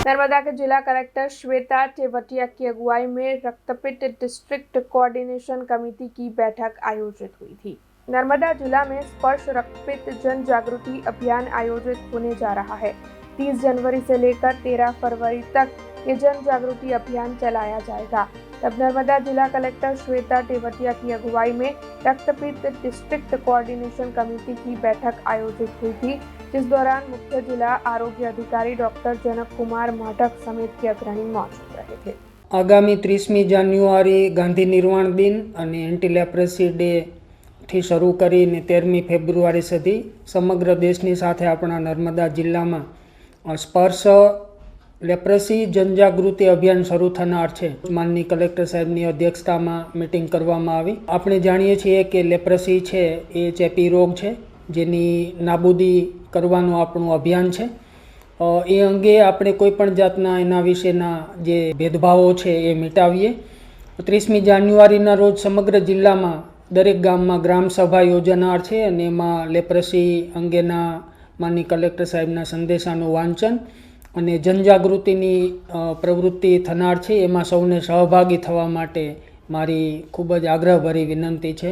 नर्मदा के जिला कलेक्टर श्वेता टेवटिया की अगुवाई में रक्तपित्त डिस्ट्रिक्ट कोऑर्डिनेशन कमेटी की बैठक आयोजित हुई थी। नर्मदा जिला में स्पर्श रक्तपित्त जन जागृति अभियान आयोजित होने जा रहा है। 30 जनवरी से लेकर 13 फरवरी तक ये जन जागृति अभियान चलाया जाएगा। तब नर्मदा जिला कलेक्टर श्वेता टेवटिया की अगुवाई में रक्तपित्त डिस्ट्रिक्ट कोऑर्डिनेशन कमेटी की बैठक आयोजित हुई थी, जिस दौरान मुख्य जिला आरोग्य अधिकारी डॉक्टर जनक कुमार माढक समेत के अग्रणी मौजूद रहे थे। आगामी 30મી જાન્યુઆરી ગાંધી નિર્વાણ દિન અને એન્ટી લેપ્રસી ડે થી શરૂ કરીને 13મી ફેબ્રુઆરી સુધી સમગ્ર દેશની સાથે આપણા નર્મદા જિલ્લામાં સ્પર્શ લેપ્રસી જનજાગૃતિ અભિયાન શરૂ થનાર છે। માનની કલેક્ટર સાહેબની અધ્યક્ષતામાં મીટિંગ કરવામાં આવી। આપણે જાણીએ છીએ કે લેપ્રસી છે એ ચેપી રોગ છે જેની નાબૂદી કરવાનું આપણું અભિયાન છે। એ અંગે આપણે કોઈપણ જાતના એના વિશેના જે ભેદભાવો છે એ મિટાવીએ। 30મી જાન્યુઆરીના રોજ સમગ્ર જિલ્લામાં દરેક ગામમાં ગ્રામસભા યોજાનાર છે અને એમાં લેપ્રસી અંગેના માનની કલેક્ટર સાહેબના સંદેશાનું વાંચન અને જનજાગૃતિની પ્રવૃત્તિ થનાર છે। એમાં સૌને સહભાગી થવા માટે મારી ખૂબ જ આગ્રહભરી વિનંતી છે।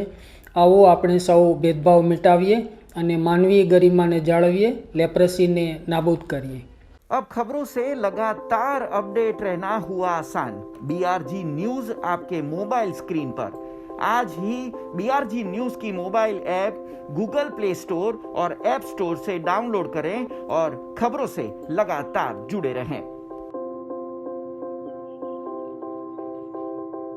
આવો આપણે સૌ ભેદભાવ મિટાવીએ અને માનવીય गरिमाને જાળવીએ, લેપ્રસીને નાબૂદ કરીએ। अब खबरों से लगातार अपडेट रहना हुआ आसान। BRG न्यूज आपके मोबाइल स्क्रीन पर। आज ही BRG न्यूज की mobile app Google play store और ऐप स्टोर से डाउनलोड करें और खबरों से लगातार जुड़े रहें।